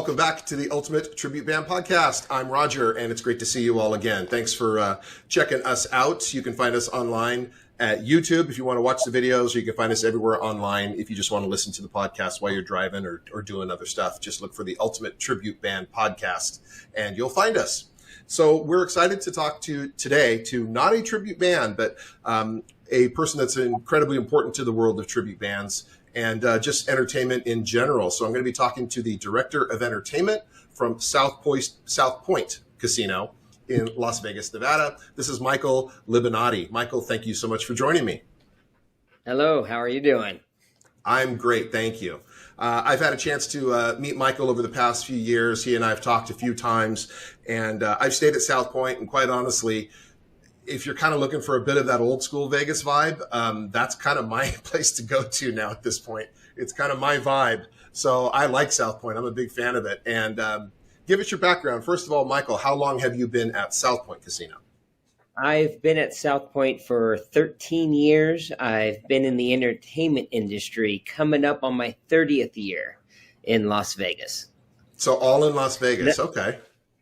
welcome back to the Ultimate Tribute Band Podcast. I'm Roger, and it's great to see you all again. Thanks for checking us out. You can find us online at YouTube if you want to watch the videos, or you can find us everywhere online if you just want to listen to the podcast while you're driving or doing other stuff. Just look for the Ultimate Tribute Band Podcast, and you'll find us. So we're excited to talk today to not a tribute band, but a person that's incredibly important to the world of tribute bands and just entertainment in general. So I'm going to be talking to the Director of Entertainment from South Point Casino in Las Vegas, Nevada. This is Michael Libonati. Michael, thank you so much for joining me. Hello, how are you doing? I'm great, thank you. I've had a chance to meet Michael over the past few years. He and I have talked a few times, and I've stayed at South Point, and quite honestly, if you're kind of looking for a bit of that old school Vegas vibe, that's kind of my place to go to now at this point. It's kind of my vibe. So I like South Point. I'm a big fan of it. And give us your background. First of all, Michael, how long have you been at South Point Casino? I've been at South Point for 13 years. I've been in the entertainment industry coming up on my 30th year in Las Vegas. So all in Las Vegas. Okay.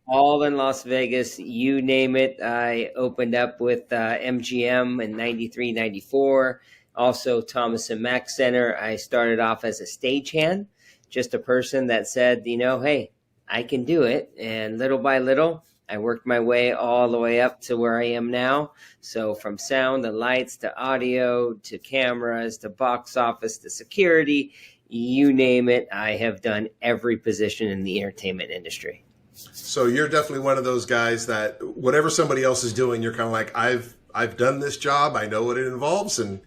All in Las Vegas, you name it. I opened up with MGM in 93, 94. Also Thomas and Mack Center. I started off as a stagehand, just a person that said, hey, I can do it. And little by little, I worked my way all the way up to where I am now. So from sound to lights to audio to cameras to box office to security, you name it, I have done every position in the entertainment industry. So you're definitely one of those guys that whatever somebody else is doing, you're kind of like, I've done this job. I know what it involves, and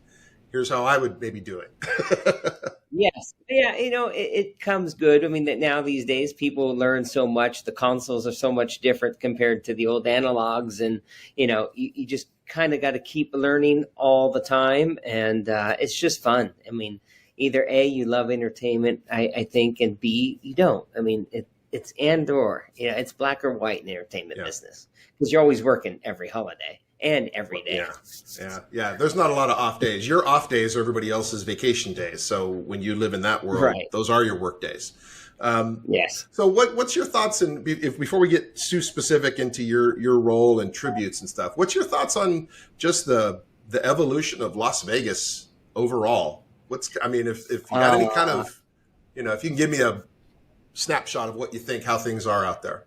here's how I would maybe do it. Yes. Yeah. It comes good. I mean, that now these days people learn so much. The consoles are so much different compared to the old analogs. And, you just kind of got to keep learning all the time. And it's just fun. I mean, either A, you love entertainment, I think, and B, you don't. I mean, it's it's black or white in the entertainment business, because you're always working every holiday and every day. Yeah. There's not a lot of off days. Your off days are everybody else's vacation days. So when you live in that world, right, those are your work days. Yes. So what's your thoughts, and before we get too specific into your role and tributes and stuff, what's your thoughts on just the evolution of Las Vegas overall? If you got any kind of, if you can give me a snapshot of what you think, how things are out there.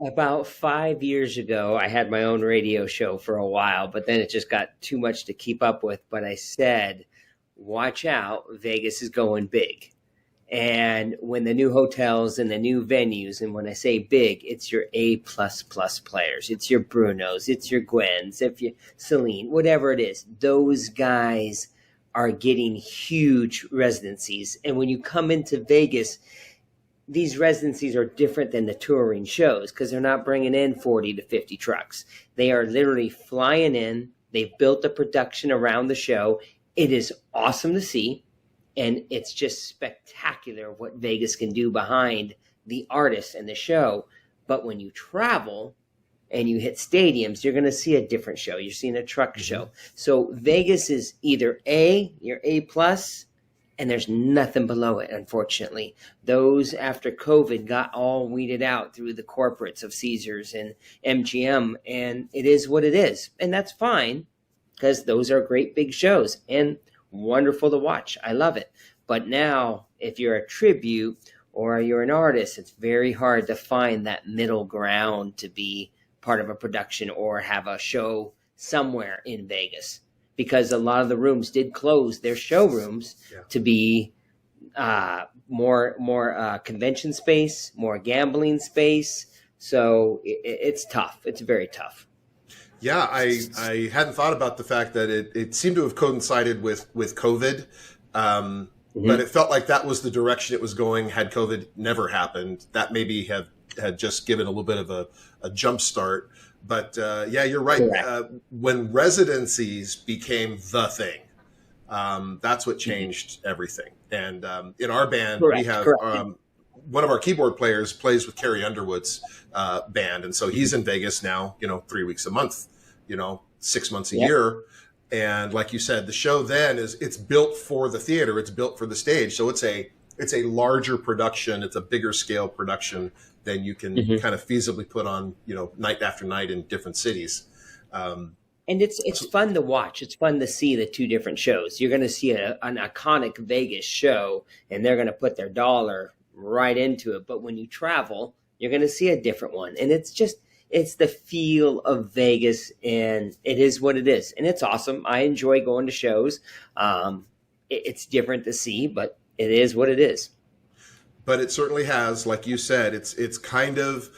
About 5 years ago, I had my own radio show for a while, but then it just got too much to keep up with. But I said, watch out, Vegas is going big. And when the new hotels and the new venues, and when I say big, it's your A++ players. It's your Brunos, it's your Gwens, if you Celine, whatever it is. Those guys are getting huge residencies. And when you come into Vegas, these residencies are different than the touring shows, because they're not bringing in 40 to 50 trucks. They are literally flying in. They've built a production around the show. It is awesome to see, and it's just spectacular what Vegas can do behind the artists and the show. But when you travel and you hit stadiums, you're going to see a different show. You're seeing a truck show. So Vegas is either A, your A+, and there's nothing below it, unfortunately. Those after COVID got all weeded out through the corporates of Caesars and MGM, and it is what it is. And that's fine, because those are great big shows and wonderful to watch. I love it. But now, if you're a tribute or you're an artist, it's very hard to find that middle ground to be part of a production or have a show somewhere in Vegas. Because a lot of the rooms did close their showrooms to be more convention space, more gambling space. So it's tough. It's very tough. Yeah, I hadn't thought about the fact that it seemed to have coincided with COVID, but it felt like that was the direction it was going. Had COVID never happened, that maybe had just given a little bit of a jump start. But you're right. When residencies became the thing, that's what changed everything. And in our band, we have one of our keyboard players plays with Carrie Underwood's band. And so he's in Vegas now, 3 weeks a month, 6 months a year. And like you said, the show then it's built for the theater. It's built for the stage. So it's a it's a larger production. It's a bigger scale production than you can kind of feasibly put on, night after night in different cities. And it's fun to watch. It's fun to see the two different shows. You're going to see an iconic Vegas show, and they're going to put their dollar right into it. But when you travel, you're going to see a different one. And it's the feel of Vegas, and it is what it is. And it's awesome. I enjoy going to shows. It's different to see, but it is what it is. But it certainly has, like you said, it's kind of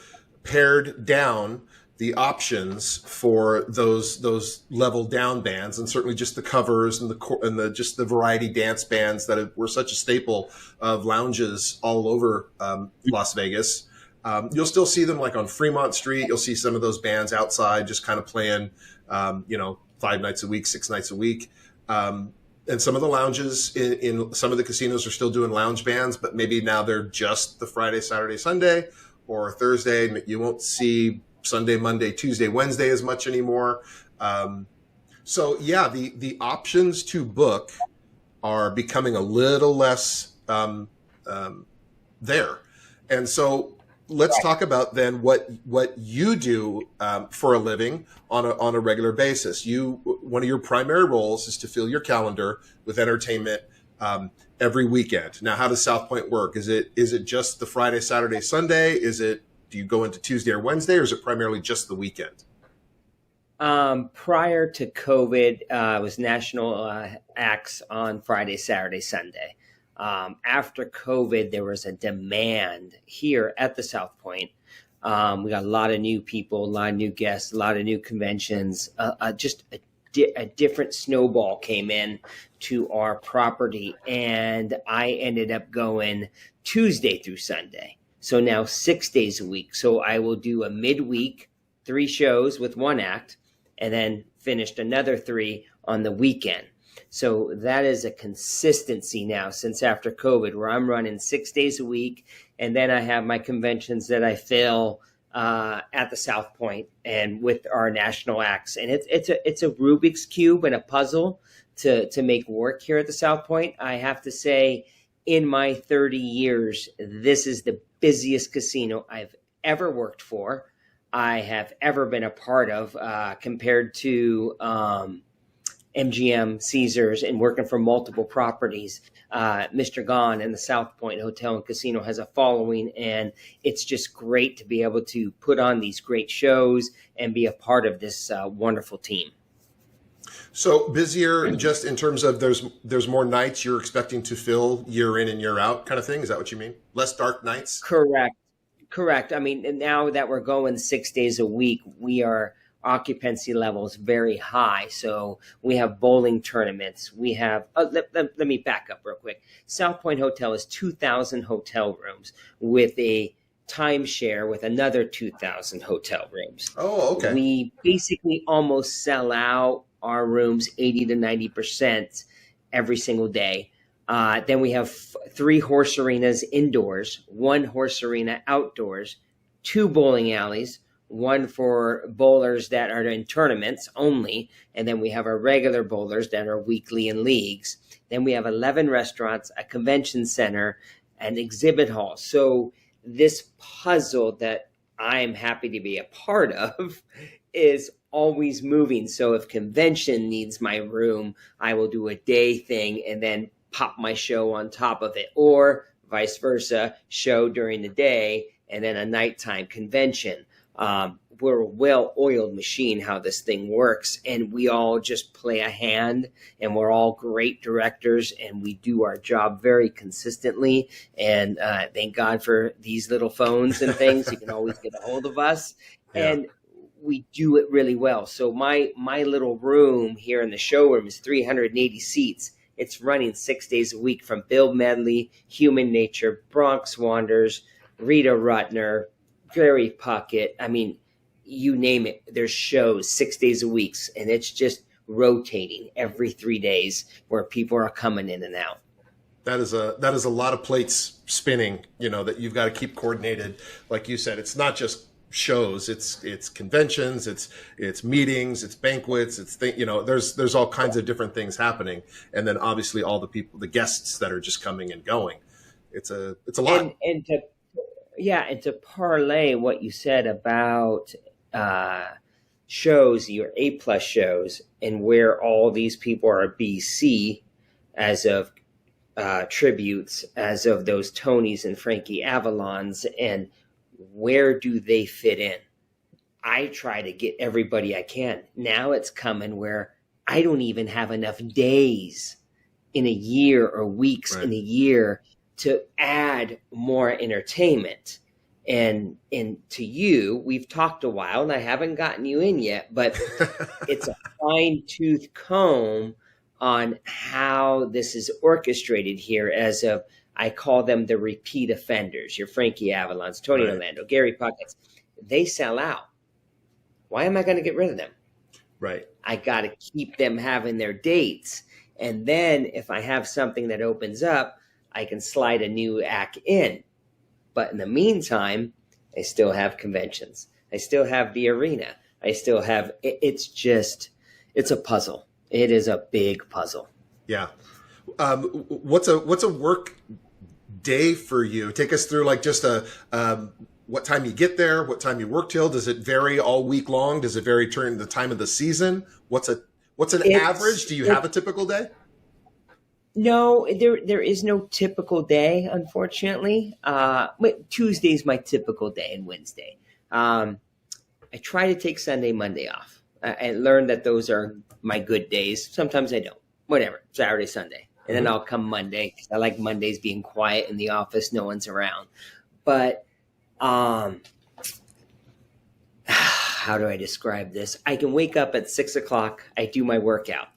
pared down the options for those level down bands, and certainly just the covers and the just the variety dance bands that were such a staple of lounges all over Las Vegas. You'll still see them like on Fremont Street. You'll see some of those bands outside just kind of playing, 5 nights a week, 6 nights a week. And some of the lounges in some of the casinos are still doing lounge bands, but maybe now they're just the Friday, Saturday, Sunday, or Thursday. You won't see Sunday, Monday, Tuesday, Wednesday as much anymore. So yeah, the options to book are becoming a little less there. And so let's talk about then what you do for a living on a regular basis. One of your primary roles is to fill your calendar with entertainment every weekend. Now, how does South Point work? Is it just the Friday, Saturday, Sunday? Do you go into Tuesday or Wednesday, or is it primarily just the weekend? Prior to COVID, it was national acts on Friday, Saturday, Sunday. After COVID, there was a demand here at the South Point. We got a lot of new people, a lot of new guests, a lot of new conventions. Just a different snowball came in to our property, and I ended up going Tuesday through Sunday. So now 6 days a week. So I will do a midweek, 3 shows with 1 act, and then finished another 3 on the weekend. So that is a consistency now since after COVID, where I'm running 6 days a week. And then I have my conventions that I fill at the South Point and with our national acts. And it's a Rubik's Cube and a puzzle to make work here at the South Point. I have to say, in my 30 years, this is the busiest casino I've ever worked for. I have ever been a part of, compared to MGM, Caesars, and working for multiple properties. Mr. Gone and the South Point Hotel and Casino has a following, and it's just great to be able to put on these great shows and be a part of this wonderful team. So busier just in terms of there's more nights you're expecting to fill year in and year out kind of thing? Is that what you mean? Less dark nights? Correct. I mean, now that we're going 6 days a week, occupancy levels very high. So we have bowling tournaments. We have, let me back up real quick. South Point Hotel is 2,000 hotel rooms with a timeshare with another 2,000 hotel rooms. Oh, okay. We basically almost sell out our rooms 80 to 90% every single day. Then we have 3 horse arenas indoors, 1 horse arena outdoors, 2 bowling alleys, 1 for bowlers that are in tournaments only, and then we have our regular bowlers that are weekly in leagues. Then we have 11 restaurants, a convention center, an exhibit hall. So this puzzle that I am happy to be a part of is always moving. So if convention needs my room, I will do a day thing and then pop my show on top of it, or vice versa, show during the day and then a nighttime convention. We're a well-oiled machine how this thing works, and we all just play a hand, and we're all great directors, and we do our job very consistently. And thank God for these little phones and things. You can always get a hold of us, and we do it really well. So my little room here in the showroom is 380 seats. It's running 6 days a week from Bill Medley, Human Nature, Bronx Wanders, Rita Rutner, Gary Puckett. I mean, you name it. There's shows 6 days a week, and it's just rotating every 3 days where people are coming in and out. That is a lot of plates spinning, that you've got to keep coordinated. Like you said, it's not just shows, it's conventions, it's meetings, it's banquets, there's all kinds of different things happening. And then obviously all the people, the guests that are just coming and going. it's a lot. And to parlay what you said about shows, your A+ shows, and where all these people are BC as of tributes, as of those Tonys and Frankie Avalons, and where do they fit in? I try to get everybody I can. Now it's coming where I don't even have enough days in a year or weeks in a year to add more entertainment. And to you, we've talked a while, and I haven't gotten you in yet, but it's a fine-tooth comb on how this is orchestrated here as of, I call them the repeat offenders, your Frankie Avalons, Tony Orlando, Gary Puckett's. They sell out. Why am I going to get rid of them? Right. I got to keep them having their dates. And then if I have something that opens up, I can slide a new act in. But in the meantime, I still have conventions. I still have the arena. I still have, it's a puzzle. It is a big puzzle. Yeah. What's a work day for you? Take us through like just what time you get there, what time you work till. Does it vary all week long? Does it vary during the time of the season? What's an average? Do you have a typical day? No, there is no typical day, unfortunately. Tuesday's my typical day, and Wednesday. I try to take Sunday, Monday off. I learned that those are my good days. Sometimes I don't. Whatever, Saturday, Sunday. And then I'll come Monday, because I like Mondays being quiet in the office, no one's around. But how do I describe this? I can wake up at 6 o'clock. I do my workout.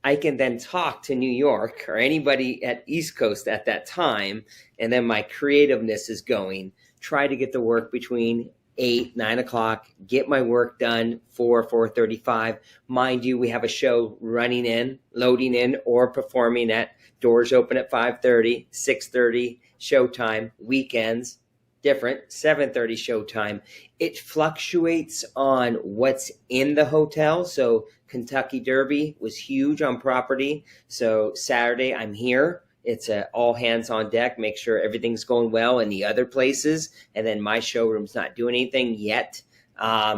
I can then talk to New York or anybody at East Coast at that time, and then my creativeness is going. Try to get the work between 8, 9 o'clock, get my work done 4:35. Mind you, we have a show running in, loading in, or performing at doors open at 5:30, 6:30 showtime, weekends, different, 7:30 showtime. It fluctuates on what's in the hotel. So Kentucky Derby was huge on property. So Saturday I'm here. It's all hands on deck, make sure everything's going well in the other places. And then my showroom's not doing anything yet.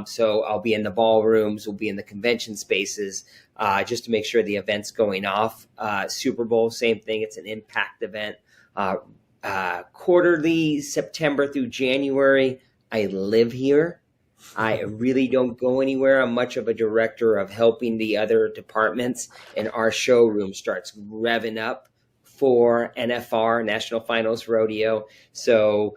So I'll be in the ballrooms, we'll be in the convention spaces, just to make sure the event's going off. Super Bowl, same thing. It's an impact event. Quarterly, September through January, I live here. I really don't go anywhere. I'm much of a director of helping the other departments, and our showroom starts revving up for NFR, National Finals Rodeo. So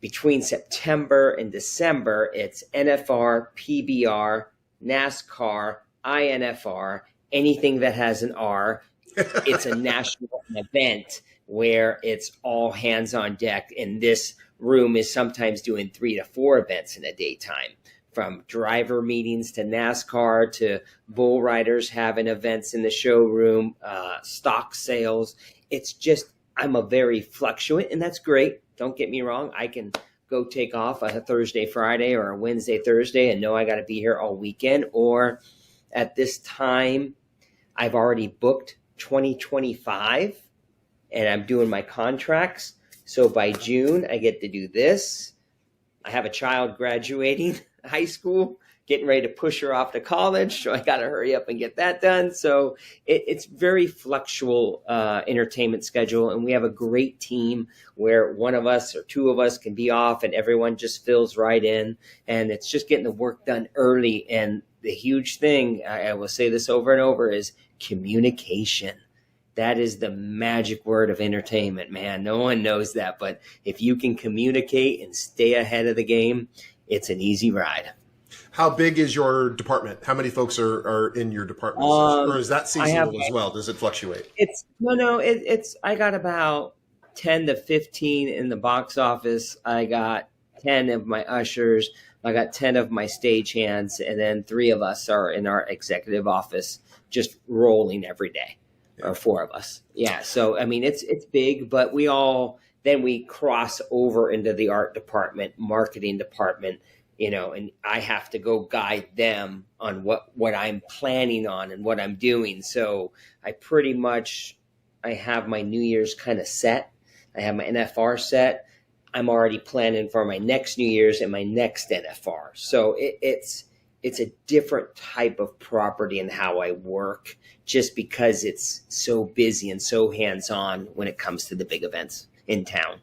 between September and December, it's NFR, PBR, NASCAR, INFR, anything that has an R. It's a national event where it's all hands on deck. And this room is sometimes doing 3 to 4 events in a daytime, from driver meetings to NASCAR to bull riders having events in the showroom, stock sales. It's just, I'm a very fluctuant, and that's great. Don't get me wrong. I can go take off a Thursday, Friday, or a Wednesday, Thursday, and know I got to be here all weekend. Or at this time, I've already booked 2025, and I'm doing my contracts. So by June, I get to do this. I have a child graduating high school, getting ready to push her off to college. So I got to hurry up and get that done. So it's very fluctual entertainment schedule. And we have a great team where one of us or two of us can be off and everyone just fills right in. And it's just getting the work done early. And the huge thing, I will say this over and over, is communication. That is the magic word of entertainment, man. No one knows that. But if you can communicate and stay ahead of the game, it's an easy ride. How big is your department? How many folks are in your department? Or is that seasonal as well? Does it fluctuate? It's I got about 10 to 15 in the box office. I got 10 of my ushers. I got 10 of my stagehands. And then 3 of us are in our executive office, just rolling every day. Or 4 of us. Yeah. So, I mean, it's big, but then we cross over into the art department, marketing department, and I have to go guide them on what I'm planning on and what I'm doing. So I have my New Year's kind of set, I have my NFR set. I'm already planning for my next New Year's and my next NFR. So it's a different type of property in how I work, just because it's so busy and so hands-on when it comes to the big events in town.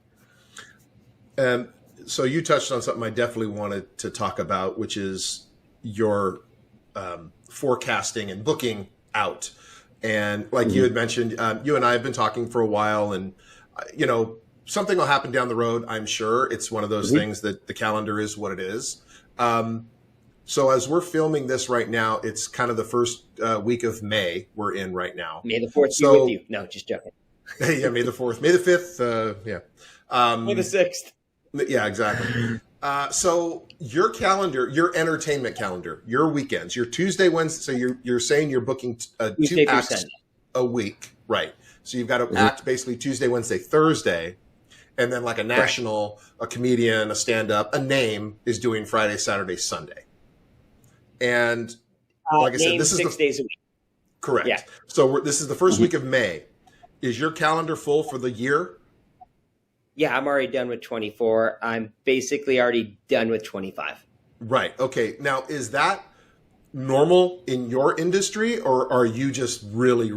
So you touched on something I definitely wanted to talk about, which is your forecasting and booking out. And like you had mentioned, you and I have been talking for a while, and, something will happen down the road, I'm sure. It's one of those things that the calendar is what it is. So as we're filming this right now, it's kind of the first week of May we're in right now. May the 4th be with you. No, just joking. Yeah, May the 4th. May the 5th, yeah. May the 6th. Yeah, exactly. So your calendar, your entertainment calendar, your weekends, your Tuesday, Wednesday, so you're saying you're booking two acts a week, right? So you've got to act basically Tuesday, Wednesday, Thursday, and then like a national, a comedian, a stand-up, a name is doing Friday, Saturday, Sunday. And like I said, this is 6 days a week. Correct. Yeah. So this is the first week of May. Is your calendar full for the year? Yeah, I'm already done with 24. I'm basically already done with 25. Right. Okay. Now, is that normal in your industry, or are you just really,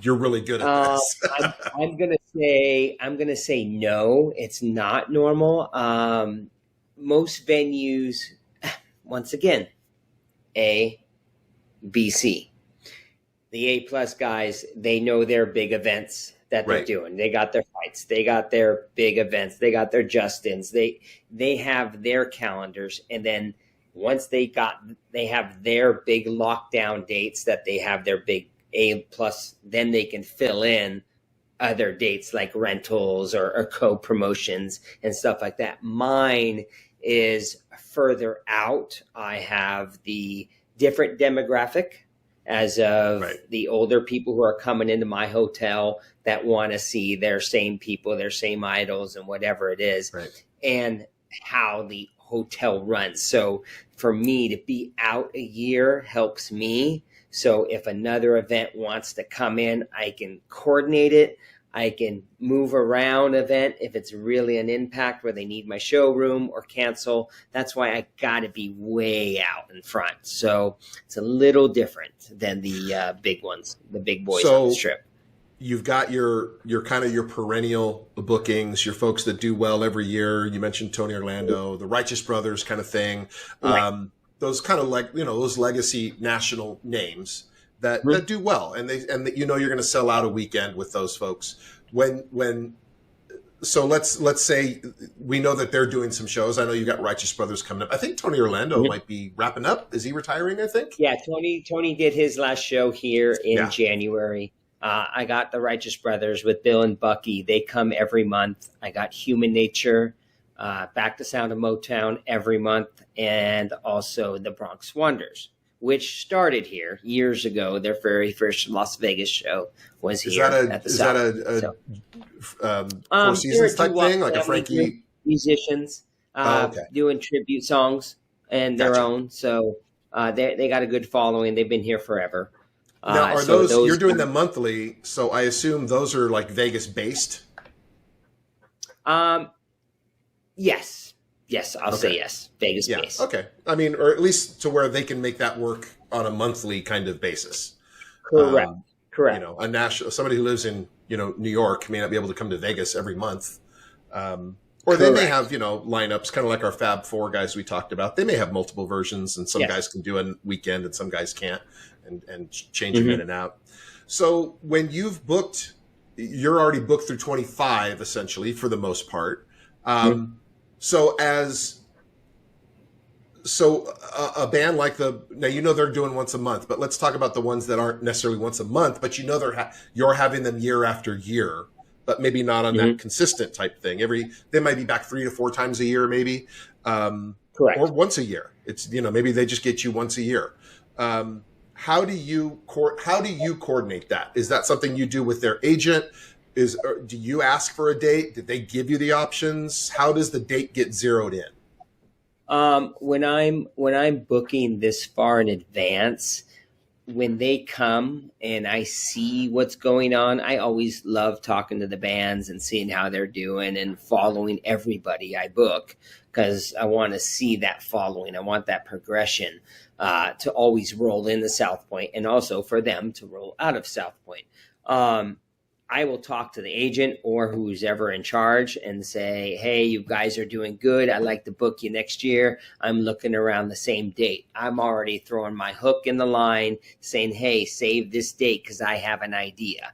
you're really good at this? I'm gonna say no. It's not normal. Most venues, once again, A, B, C. The A plus guys, they know their big events that they're doing. They got their fights. They got their big events. They got their Justins. They have their calendars. And then once they have their big lockdown dates that they have their big A plus, then they can fill in other dates like rentals or co-promotions and stuff like that. Mine is further out. I have the different demographic as of the older people who are coming into my hotel that want to see their same people, their same idols and whatever it is, and how the hotel runs. So for me to be out a year helps me. So if another event wants to come in, I can coordinate it. I can move around event if it's really an impact where they need my showroom or cancel. That's why I got to be way out in front. So it's a little different than the big ones, the big boys on the strip. You've got your kind of your perennial bookings, your folks that do well every year. You mentioned Tony Orlando, the Righteous Brothers kind of thing. Those kind of like, those legacy national names that do well, and you're going to sell out a weekend with those folks. So let's say we know that they're doing some shows. I know you got Righteous Brothers coming up. I think Tony Orlando might be wrapping up. Is he retiring? I think. Yeah, Tony did his last show here in January. I got the Righteous Brothers with Bill and Bucky. They come every month. I got Human Nature, Back to Sound of Motown every month, and also the Bronx Wonders, which started here years ago. Their very first Las Vegas show was here at the South. Is that a Four Seasons type thing, like a Frankie? Musicians doing tribute songs and their own. So they got a good following. They've been here forever. Now, are those you're doing them monthly? So I assume those are like Vegas based. Yes. Yes, I'll say yes. Vegas based. Okay. I mean, or at least to where they can make that work on a monthly kind of basis. Correct. Correct. A national somebody who lives in New York may not be able to come to Vegas every month, or they may have lineups kind of like our Fab Four guys we talked about. They may have multiple versions, and some guys can do a weekend and some guys can't, and change them in and out. So when you've booked, you're already booked through 25 essentially for the most part. So a band like now they're doing once a month, but let's talk about the ones that aren't necessarily once a month, but you're having them year after year, but maybe not on that consistent type thing. They might be back 3 to 4 times a year, maybe, correct, or once a year. It's maybe they just get you once a year. How do you coordinate that? Is that something you do with their agent? Do you ask for a date? Did they give you the options? How does the date get zeroed in? When I'm booking this far in advance, when they come and I see what's going on, I always love talking to the bands and seeing how they're doing and following everybody I book, because I want to see that following. I want that progression to always roll into South Point, and also for them to roll out of South Point. I will talk to the agent or who's ever in charge and say, hey, you guys are doing good. I'd like to book you next year. I'm looking around the same date. I'm already throwing my hook in the line saying, hey, save this date because I have an idea.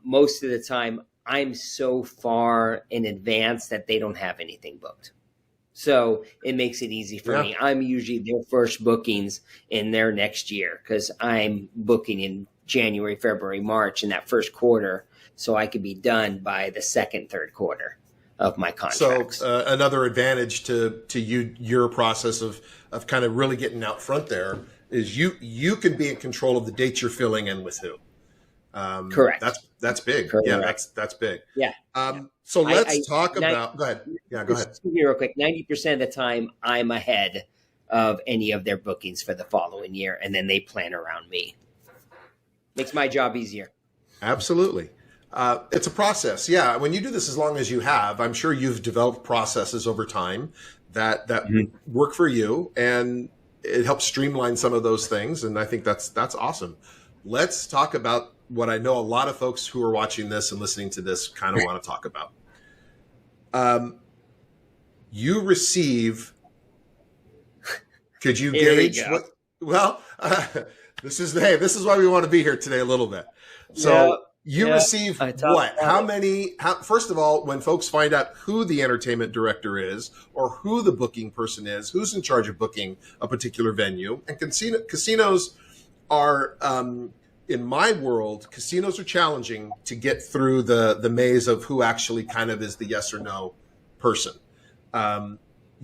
Most of the time, I'm so far in advance that they don't have anything booked. So it makes it easy for me. I'm usually their first bookings in their next year because I'm booking in January, February, March in that first quarter, so I could be done by the second, third quarter of my contracts. So another advantage to your process of kind of really getting out front there is you can be in control of the dates you're filling in with who. Correct. That's big. Correct. Yeah, that's big. Yeah. So let's talk about. Go ahead. Yeah, go ahead. Excuse me real quick. 90% of the time, I'm ahead of any of their bookings for the following year, and then they plan around me. Makes my job easier. Absolutely. It's a process. Yeah. When you do this as long as you have, I'm sure you've developed processes over time that work for you, and it helps streamline some of those things. And I think that's awesome. Let's talk about what I know a lot of folks who are watching this and listening to this kind of want to talk about. You receive, could you gauge what, well, this is why we want to be here today a little bit. So you receive what? First of all, when folks find out who the entertainment director is or who the booking person is, who's in charge of booking a particular venue, and casinos are, in my world, casinos are challenging to get through the maze of who actually kind of is the yes or no person.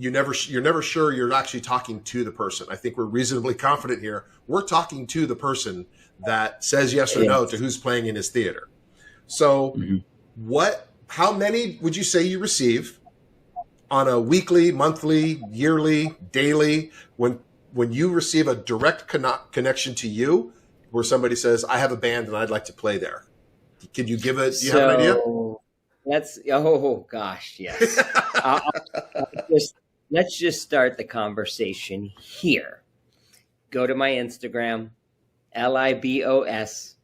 You're never sure you're actually talking to the person. I think we're reasonably confident here. We're talking to the person that says yes or no to who's playing in his theater. So how many would you say you receive on a weekly, monthly, yearly, daily, when you receive a direct connection to you where somebody says, I have a band and I'd like to play there? Can you give it? Do you have an idea? Yes. Let's just start the conversation here. Go to my Instagram, Libos,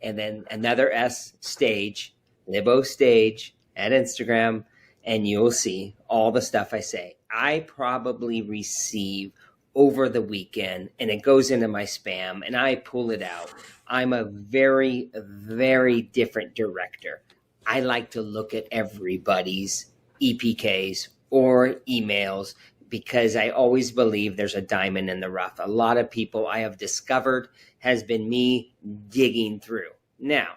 and then another S, stage, Libo stage at Instagram, and you'll see all the stuff I say. I probably receive over the weekend, and it goes into my spam, and I pull it out. I'm a very, very different director. I like to look at everybody's EPKs or emails because I always believe there's a diamond in the rough. A lot of people I have discovered has been me digging through. Now,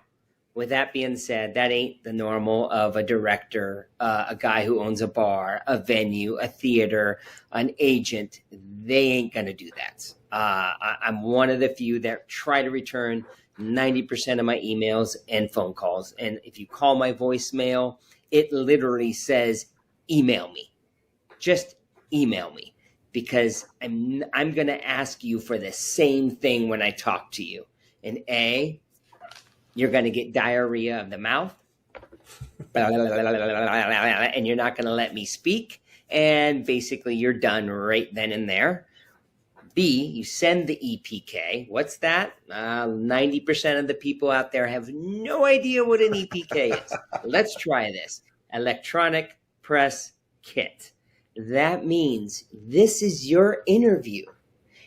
with that being said, that ain't the normal of a director, a guy who owns a bar, a venue, a theater, an agent. They ain't going to do that. I'm one of the few that try to return 90% of my emails and phone calls. And if you call my voicemail, it literally says, email me. Just email me, because I'm going to ask you for the same thing when I talk to you. And you're going to get diarrhea of the mouth, and you're not going to let me speak. And basically you're done right then and there. B, you send the EPK. What's that? 90% of the people out there have no idea what an EPK is. Let's try this. Electronic Press Kit. That means this is your interview.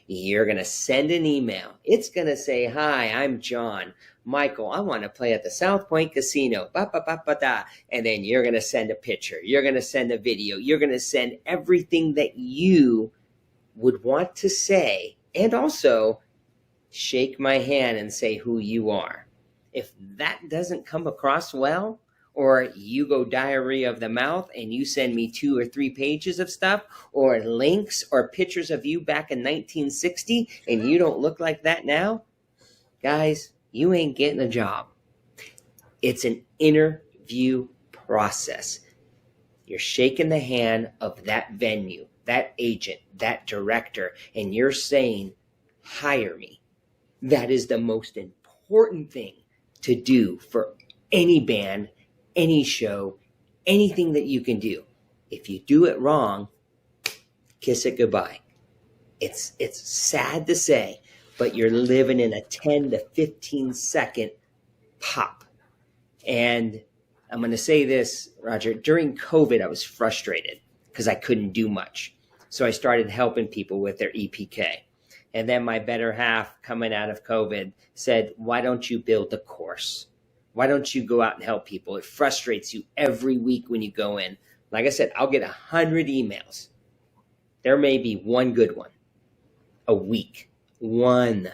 You're going to send an email. It's going to say, hi, I'm John. Michael, I want to play at the South Point Casino. And then you're going to send a picture. You're going to send a video. You're going to send everything that you would want to say, and also shake my hand and say who you are. If that doesn't come across well, or you go diarrhea of the mouth and you send me 2 or 3 pages of stuff or links or pictures of you back in 1960 and you don't look like that now, guys, you ain't getting a job. It's an interview process. You're shaking the hand of that venue, that agent, that director, and you're saying, hire me. That is the most important thing to do for any band, any show, anything that you can do. If you do it wrong, kiss it goodbye. It's sad to say, but you're living in a 10 to 15 second pop. And I'm going to say this, Roger, during COVID, I was frustrated because I couldn't do much. So I started helping people with their EPK. And then my better half coming out of COVID said, why don't you build a course? Why don't you go out and help people? It frustrates you every week when you go in. Like I said, I'll get 100 emails. There may be one good one a week, one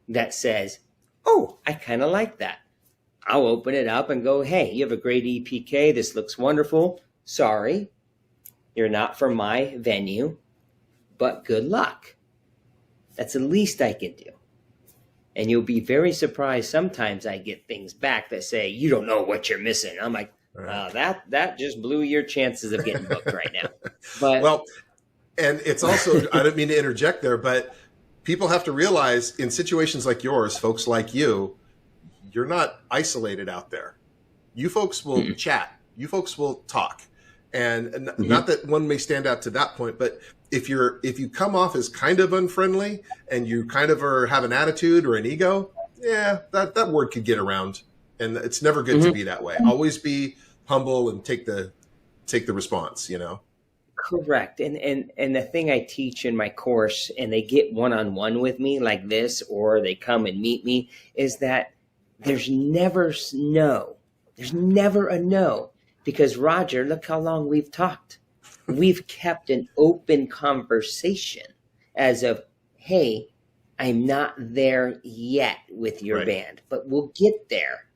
that says, oh, I kind of like that. I'll open it up and go, hey, you have a great EPK. This looks wonderful. Sorry, you're not for my venue, but good luck. That's the least I can do. And you'll be very surprised. Sometimes I get things back that say, you don't know what you're missing. I'm like, that just blew your chances of getting booked right now. But well, and it's also, I don't mean to interject there, but people have to realize in situations like yours, folks like you, you're not isolated out there. You folks will chat. You folks will talk. And not that one may stand out to that point, but if you come off as kind of unfriendly and you kind of have an attitude or an ego, yeah, that word could get around. And it's never good to be that way. Always be humble and take the response, you know? Correct. And the thing I teach in my course, and they get one-on-one with me like this, or they come and meet me, is that there's never no. There's never a no. Because Roger, look how long we've talked. We've kept an open conversation as of, hey, I'm not there yet with your band, but we'll get there.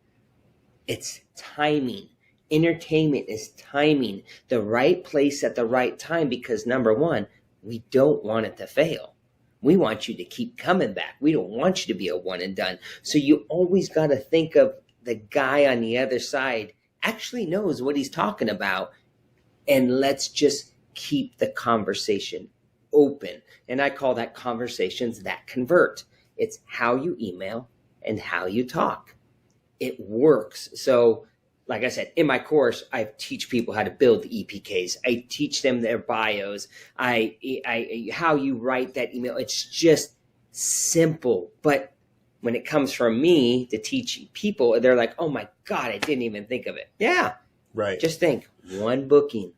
It's timing. Entertainment is timing, the right place at the right time, because number one, we don't want it to fail. We want you to keep coming back. We don't want you to be a one and done. So you always got to think of the guy on the other side actually knows what he's talking about. And let's just keep the conversation open. And I call that conversations that convert. It's how you email and how you talk. It works. So like I said, in my course, I teach people how to build the EPKs. I teach them their bios. I how you write that email. It's just simple. But when it comes from me to teach people, they're like, oh my God, I didn't even think of it. Yeah. Right. Just think, one booking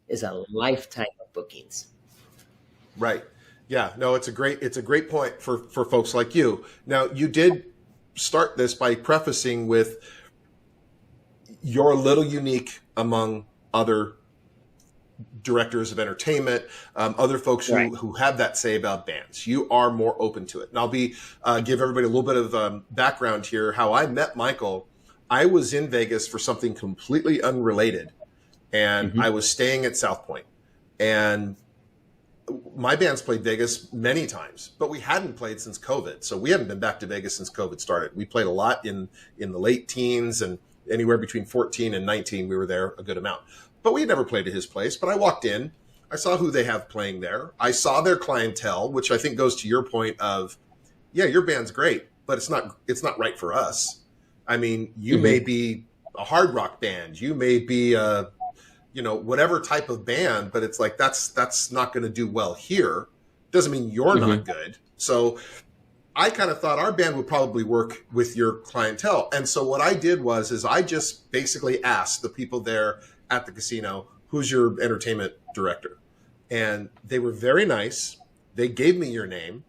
is a lifetime of bookings. Right. Yeah. No, it's a great point for folks like you. Now, you did start this by prefacing with, you're a little unique among other directors of entertainment, other folks who have that say about bands. You are more open to it. And I'll give everybody a little bit of background here. How I met Michael, I was in Vegas for something completely unrelated, and I was staying at South Point. And my band's played Vegas many times, but we hadn't played since COVID. So we haven't been back to Vegas since COVID started. We played a lot in the late teens, and anywhere between 14 and 19, we were there a good amount. But we had never played at his place. But I walked in, I saw who they have playing there. I saw their clientele, which I think goes to your point of, yeah, your band's great, but it's not right for us. I mean, you may be a hard rock band, you may be a, whatever type of band, but it's like, that's not going to do well here. Doesn't mean you're not good. So I kind of thought our band would probably work with your clientele. And so what I did was I just basically asked the people there at the casino, who's your entertainment director? And they were very nice. They gave me your name.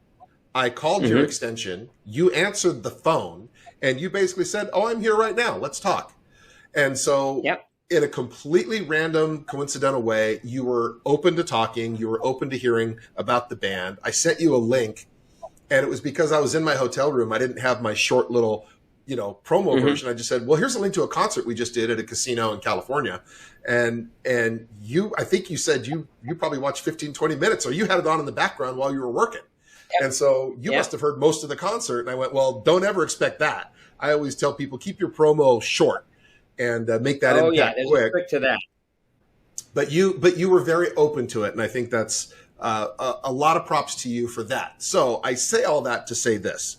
I called your extension. You answered the phone and you basically said, oh, I'm here right now. Let's talk. And so in a completely random, coincidental way, you were open to talking. You were open to hearing about the band. I sent you a link. And it was because I was in my hotel room. I didn't have my short little, promo version. I just said, well, here's a link to a concert we just did at a casino in California. And I think you said you probably watched 15, 20 minutes, or you had it on in the background while you were working. And so you must have heard most of the concert. And I went, well, don't ever expect that. I always tell people, keep your promo short and make that impact quick. Quick to that. But you were very open to it. And I think that's, a lot of props to you for that. So I say all that to say this.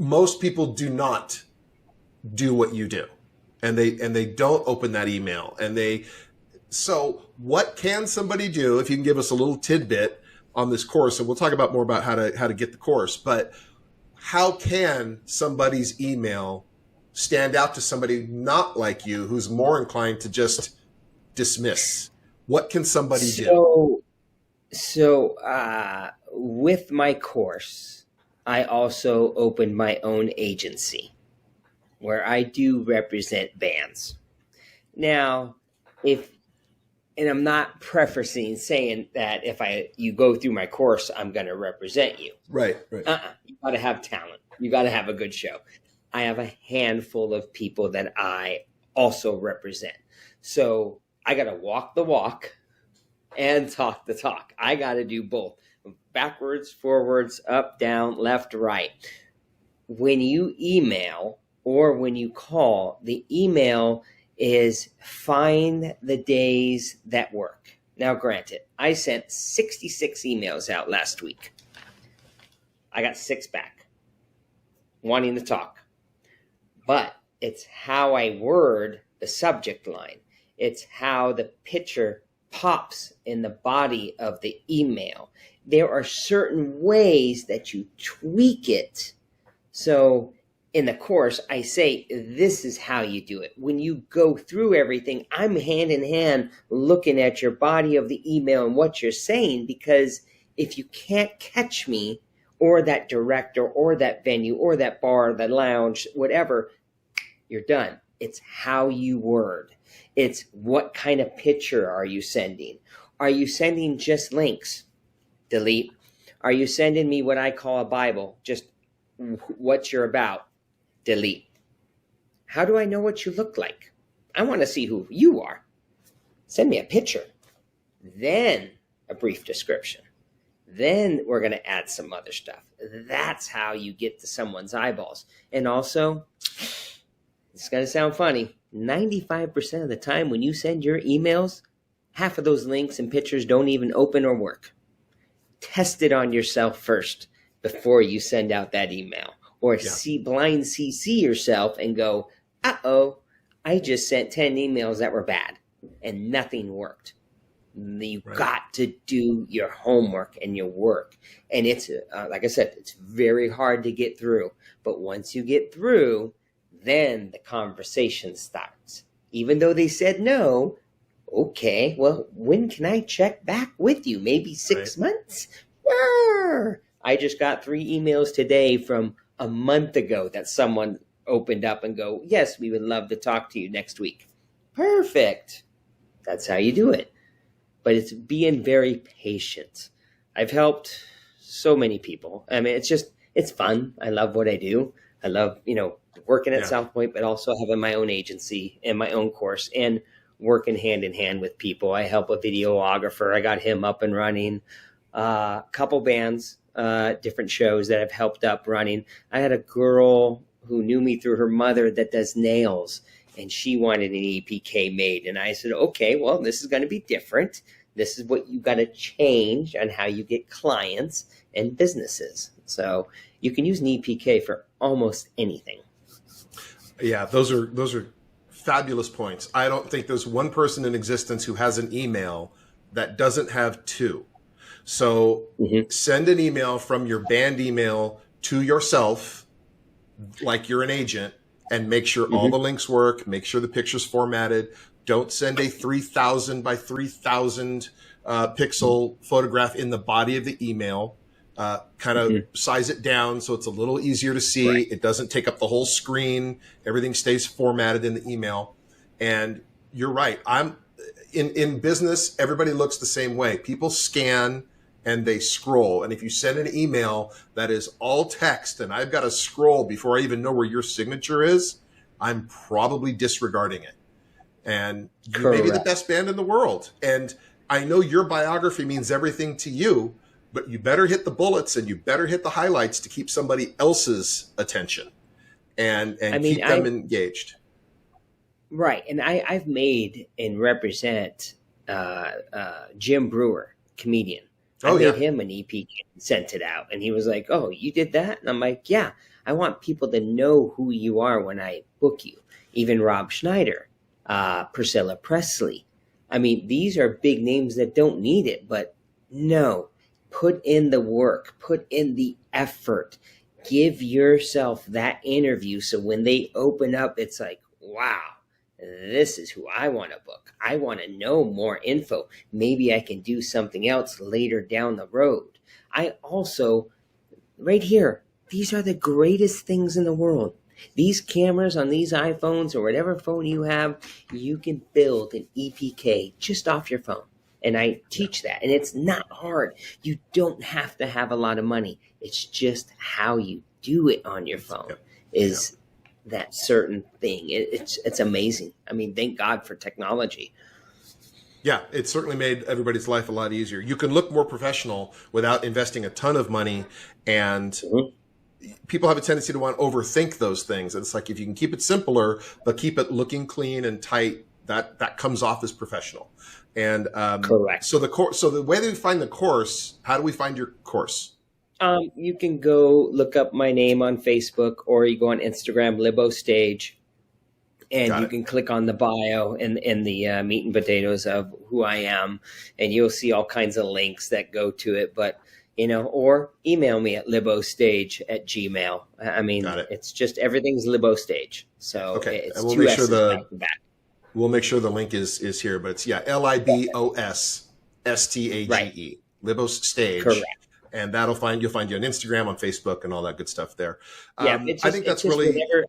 most people do not do what you do, and they don't open that email. So what can somebody do? If you can give us a little tidbit on this course, and we'll talk about more about how to get the course, but how can somebody's email stand out to somebody not like you, who's more inclined to just dismiss? What can somebody do? So with my course, I also opened my own agency where I do represent bands. Now, and I'm not prefacing saying that if you go through my course, I'm going to represent you. Right. You got to have talent. You got to have a good show. I have a handful of people that I also represent. So I got to walk the walk and talk the talk. I got to do both. Backwards, forwards, up, down, left, right. When you email or when you call, the email is find the days that work. Now, granted, I sent 66 emails out last week. I got 6 back wanting to talk. But it's how I word the subject line. It's how the picture pops in the body of the email. There are certain ways that you tweak it. So in the course, I say, this is how you do it. When you go through everything, I'm hand in hand looking at your body of the email and what you're saying, because if you can't catch me or that director or that venue or that bar, the lounge, whatever, you're done. It's how you word. It's what kind of picture are you sending? Are you sending just links? Delete. Are you sending me what I call a Bible? Just what you're about? Delete. How do I know what you look like? I want to see who you are. Send me a picture. Then a brief description. Then we're going to add some other stuff. That's how you get to someone's eyeballs. And also, it's going to sound funny, 95% of the time when you send your emails, half of those links and pictures don't even open or work. Test it on yourself first before you send out that email. Or blind CC yourself and go, uh-oh, I just sent 10 emails that were bad and nothing worked. You've got to do your homework and your work. And it's, like I said, it's very hard to get through. But once you get through, then the conversation starts. Even though they said no, okay, well, when can I check back with you? Maybe 6 months? Sure. I just got 3 emails today from a month ago that someone opened up and go, yes, we would love to talk to you next week. Perfect. That's how you do it. But it's being very patient. I've helped so many people. I mean, it's fun. I love what I do. I love, working at South Point, but also having my own agency and my own course and working hand in hand with people. I help a videographer. I got him up and running. A couple bands, different shows that I've helped up running. I had a girl who knew me through her mother that does nails, and she wanted an EPK made. And I said, okay, well, this is going to be different. This is what you got to change on how you get clients and businesses. So you can use an EPK for almost anything. Yeah, those are fabulous points. I don't think there's one person in existence who has an email that doesn't have 2. So send an email from your band email to yourself, like you're an agent, and make sure all the links work. Make sure the picture's formatted. Don't send a 3,000 by 3,000 pixel photograph in the body of the email. Kind of size it down so it's a little easier to see. Right. It doesn't take up the whole screen. Everything stays formatted in the email. And you're right. In business, everybody looks the same way. People scan and they scroll. And if you send an email that is all text and I've got to scroll before I even know where your signature is, I'm probably disregarding it. And you may be the best band in the world. And I know your biography means everything to you, but you better hit the bullets and you better hit the highlights to keep somebody else's attention and keep them engaged. Right. And I've made and represent Jim Brewer, comedian. I made him an EP and sent it out. And he was like, oh, you did that? And I'm like, yeah. I want people to know who you are when I book you. Even Rob Schneider, Priscilla Presley. I mean, these are big names that don't need it, but no, put in the work, put in the effort, give yourself that interview. So when they open up, it's like, wow, this is who I want to book. I want to know more info. Maybe I can do something else later down the road. I also, right here, these are the greatest things in the world. These cameras on these iPhones or whatever phone you have, you can build an EPK just off your phone. And I teach that. And it's not hard. You don't have to have a lot of money. It's just how you do it on your phone is that certain thing. It's amazing. I mean, thank God for technology. Yeah, it certainly made everybody's life a lot easier. You can look more professional without investing a ton of money, and people have a tendency to want to overthink those things. And it's like, if you can keep it simpler, but keep it looking clean and tight, that comes off as professional. And correct. So the way that we find the course, how do we find your course? You can go look up my name on Facebook, or you go on Instagram, Libo Stage, and you can click on the bio and the meat and potatoes of who I am, and you'll see all kinds of links that go to it. But or email me at libostage@gmail. I mean, it's just everything's Libo Stage. So it's and we'll two make sure S's back to back. We'll make sure the link is here, but it's LIBOSSTAGE, Libos Stage. Correct. And you'll find you on Instagram, on Facebook, and all that good stuff there. Yeah, I think that's really. Whatever,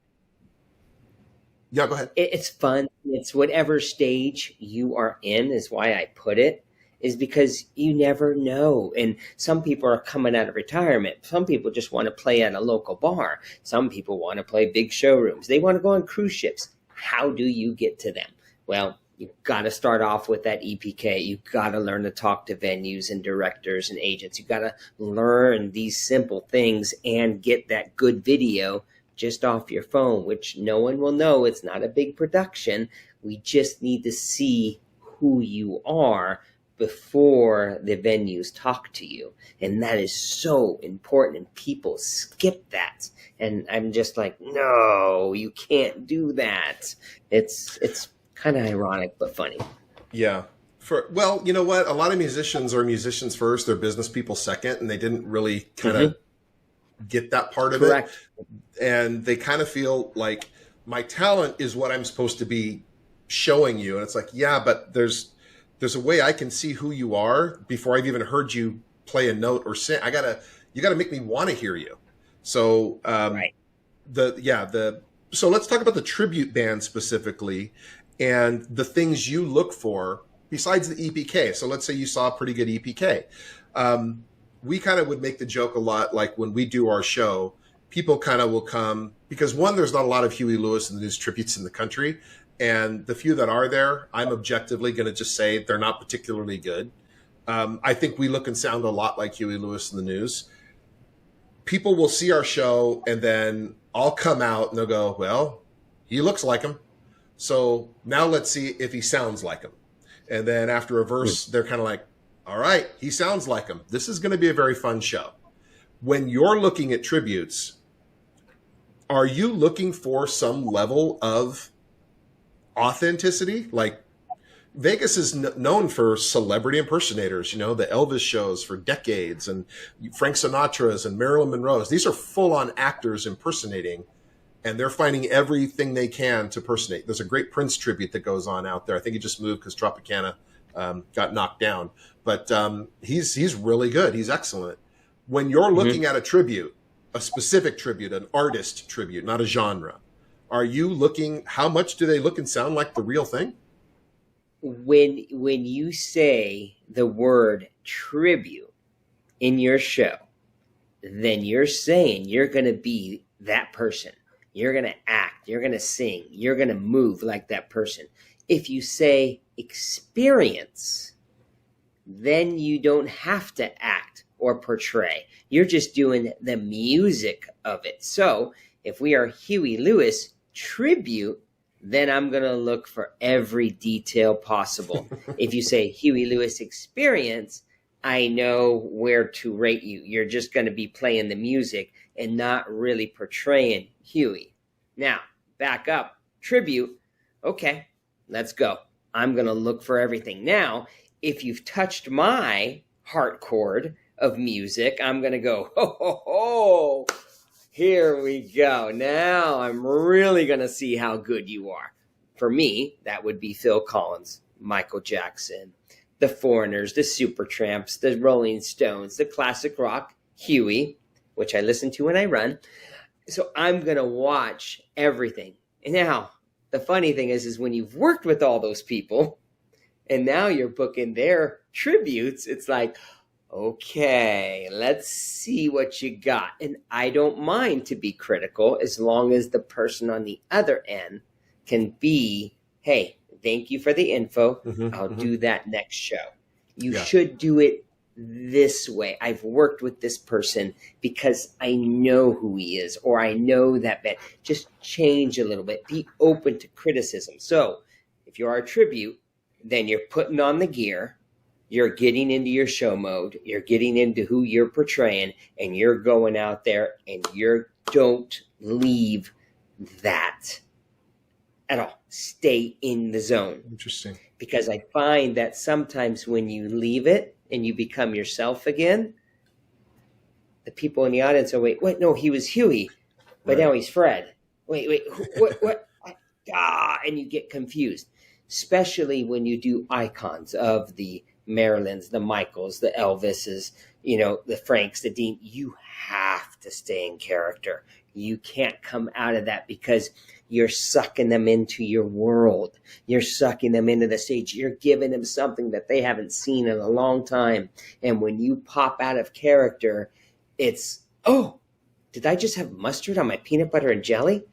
yeah, go ahead. It's fun. It's whatever stage you are in is why I put it, is because you never know. And some people are coming out of retirement. Some people just want to play at a local bar. Some people want to play big showrooms. They want to go on cruise ships. How do you get to them? Well, you've got to start off with that EPK. You've got to learn to talk to venues and directors and agents. You've got to learn these simple things and get that good video just off your phone, which no one will know. It's not a big production. We just need to see who you are before the venues talk to you. And that is so important. And people skip that. And I'm just like, no, you can't do that. It's kind of ironic, but funny. Yeah. Well, you know what? A lot of musicians are musicians first. They're business people second, and they didn't really kind of get that part of it. And they kind of feel like my talent is what I'm supposed to be showing you. And it's like, yeah, but there's a way I can see who you are before I've even heard you play a note or sing. You gotta make me want to hear you. So, so let's talk about the tribute band specifically and the things you look for besides the EPK. So let's say you saw a pretty good EPK. We kind of would make the joke a lot, like when we do our show, people kind of will come because one, there's not a lot of Huey Lewis and the News tributes in the country. And the few that are there, I'm objectively going to just say they're not particularly good. I think we look and sound a lot like Huey Lewis and the News. People will see our show and then I'll come out and they'll go, well, he looks like him. So now let's see if he sounds like him. And then after a verse, they're kind of like, all right, he sounds like him. This is going to be a very fun show. When you're looking at tributes, are you looking for some level of authenticity? Like Vegas is known for celebrity impersonators, the Elvis shows for decades, and Frank Sinatra's and Marilyn Monroe's. These are full-on actors impersonating, and they're finding everything they can to impersonate. There's a great Prince tribute that goes on out there. I think he just moved because Tropicana got knocked down. But he's really good. He's excellent. When you're looking at a tribute, a specific tribute, an artist tribute, not a genre, are you looking, how much do they look and sound like the real thing? When you say the word tribute in your show, then you're saying you're going to be that person. You're going to act. You're going to sing. You're going to move like that person. If you say experience, then you don't have to act or portray. You're just doing the music of it. So if we are Huey Lewis tribute, then I'm going to look for every detail possible. If you say Huey Lewis experience, I know where to rate you. You're just going to be playing the music and not really portraying Huey. Now, back up, tribute. Okay, let's go. I'm going to look for everything. Now, if you've touched my heart chord of music, I'm going to go, ho, ho, ho. Here we go. Now I'm really going to see how good you are. For me, that would be Phil Collins, Michael Jackson, the Foreigners, the Supertramps, the Rolling Stones, the classic rock, Huey, which I listen to when I run. So I'm going to watch everything. And now, the funny thing is when you've worked with all those people and now you're booking their tributes, it's like, okay, let's see what you got. And I don't mind to be critical as long as the person on the other end can be, hey, thank you for the info. I'll do that next show. You should do it this way. I've worked with this person because I know who he is, or I know that band. Just change a little bit. Be open to criticism. So if you are a tribute, then you're putting on the gear. You're getting into your show mode. You're getting into who you're portraying, and you're going out there and don't leave that at all. Stay in the zone. Interesting. Because I find that sometimes when you leave it and you become yourself again, the people in the audience are, wait, no, he was Huey, but now he's Fred. Wait, what? And you get confused, especially when you do icons of the Marilyns, the Michaels, the Elvises, the Franks, the Dean. You have to stay in character. You can't come out of that because you're sucking them into your world. You're sucking them into the stage. You're giving them something that they haven't seen in a long time. And when you pop out of character, it's, oh, did I just have mustard on my peanut butter and jelly?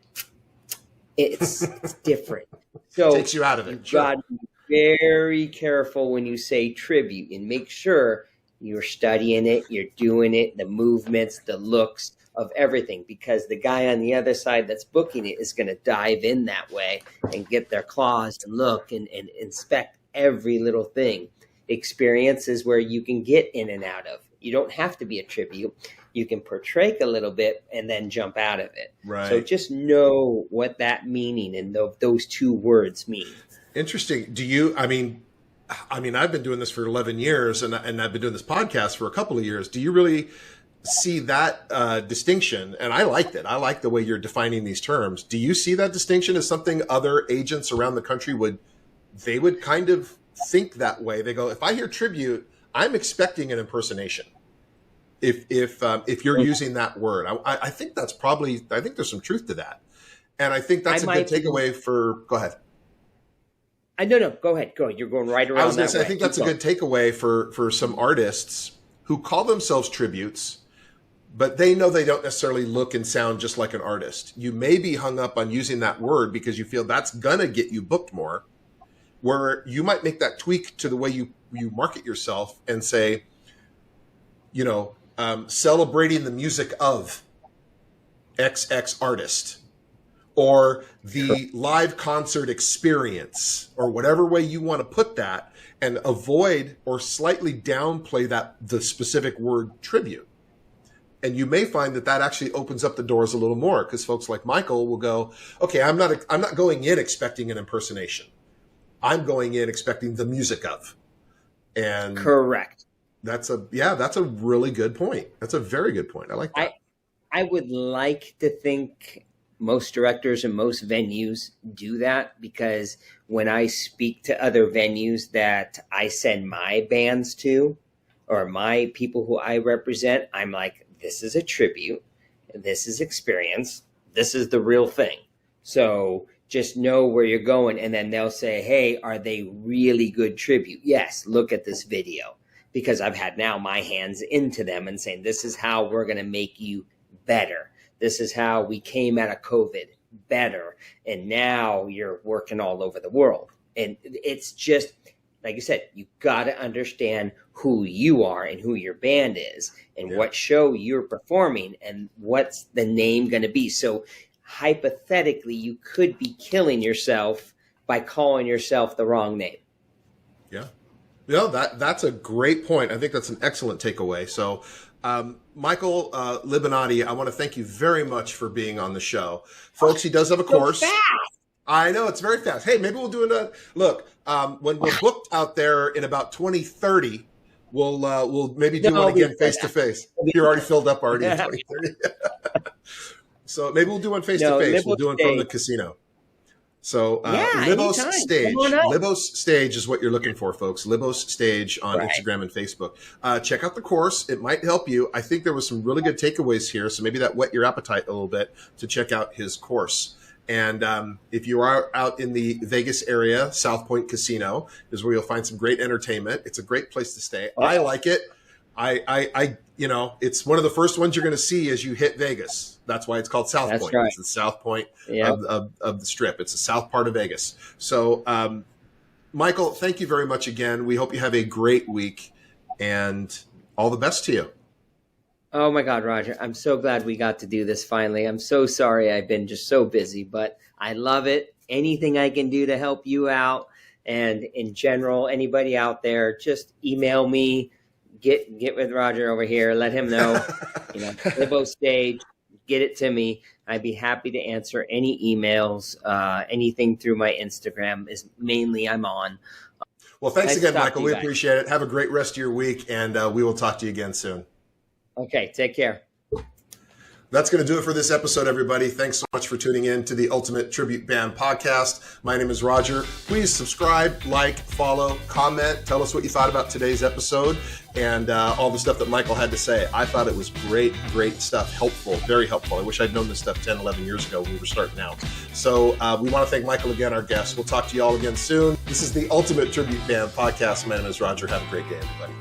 It's different. So takes you out of it. You've got to be very careful when you say tribute and make sure you're studying it, you're doing it, the movements, the looks of everything, because the guy on the other side that's booking it is going to dive in that way and get their claws and look and inspect every little thing. Experiences where you can get in and out of. You don't have to be a tribute. You can portray a little bit and then jump out of it. Right. So just know what that meaning and those two words mean. Interesting. Do you, I mean, I've been doing this for 11 years and I've been doing this podcast for a couple of years. Do you really see that distinction? And I liked it. I like the way you're defining these terms. Do you see that distinction as something other agents around the country would kind of think that way? They go, if I hear tribute, I'm expecting an impersonation. If you're using that word, I think that's probably, I think there's some truth to that. And I think that's a good takeaway for, go ahead. No, go ahead. You're going right around. I was going to say, I think that's a good takeaway for some artists who call themselves tributes, but they know they don't necessarily look and sound just like an artist. You may be hung up on using that word because you feel that's going to get you booked more, where you might make that tweak to the way you market yourself and say, celebrating the music of XX artist, or the live concert experience, or whatever way you want to put that, and avoid or slightly downplay the specific word tribute. And you may find that actually opens up the doors a little more, because folks like Michael will go, okay, I'm not going in expecting an impersonation. I'm going in expecting the music of. And correct. That's a really good point. That's a very good point. I like that. I would like to think most directors and most venues do that, because when I speak to other venues that I send my bands to, or my people who I represent, I'm like, this is a tribute, this is experience, this is the real thing. So just know where you're going. And then they'll say, hey, are they really good tribute? Yes, look at this video. Because I've had now my hands into them and saying, this is how we're going to make you better. This is how we came out of COVID better. And now you're working all over the world. And it's just, like you said, you got to understand who you are and who your band is and what show you're performing and what's the name going to be. So hypothetically, you could be killing yourself by calling yourself the wrong name. Yeah. That's a great point. I think that's an excellent takeaway. So, Michael Libonati, I want to thank you very much for being on the show. Folks, he does have a course. Fast. I know, it's very fast. Hey, maybe we'll do another. Look, when we're booked out there in about 2030, we'll maybe do one again face to face. You're already filled up already in 2030. So maybe we'll do one face to face. We'll do one from the casino. So Libo's Stage. Libo's Stage is what you're looking for, folks. Libo's Stage on Instagram and Facebook. Check out the course. It might help you. I think there was some really good takeaways here, so maybe that whet your appetite a little bit to check out his course. And if you are out in the Vegas area, South Point Casino is where you'll find some great entertainment. It's a great place to stay. I like it. I it's one of the first ones you're going to see as you hit Vegas. That's why it's called South Point. Right. It's the South Point of the Strip. It's the south part of Vegas. So, Michael, thank you very much again. We hope you have a great week and all the best to you. Oh my God, Roger. I'm so glad we got to do this finally. I'm so sorry I've been just so busy, but I love it. Anything I can do to help you out, and in general, anybody out there, just email me, get with Roger over here, let him know, Libo Stage, get it to me. I'd be happy to answer any emails, anything through my Instagram is mainly I'm on. Well, thanks again, Michael. We appreciate it. Have a great rest of your week, and we will talk to you again soon. Okay, take care. That's going to do it for this episode, everybody. Thanks so much for tuning in to the Ultimate Tribute Band podcast. My name is Roger. Please subscribe, like, follow, comment. Tell us what you thought about today's episode and all the stuff that Michael had to say. I thought it was great stuff. Helpful, very helpful. I wish I'd known this stuff 10, 11 years ago when we were starting out. So we want to thank Michael again, our guest. We'll talk to you all again soon. This is the Ultimate Tribute Band podcast. My name is Roger. Have a great day, everybody.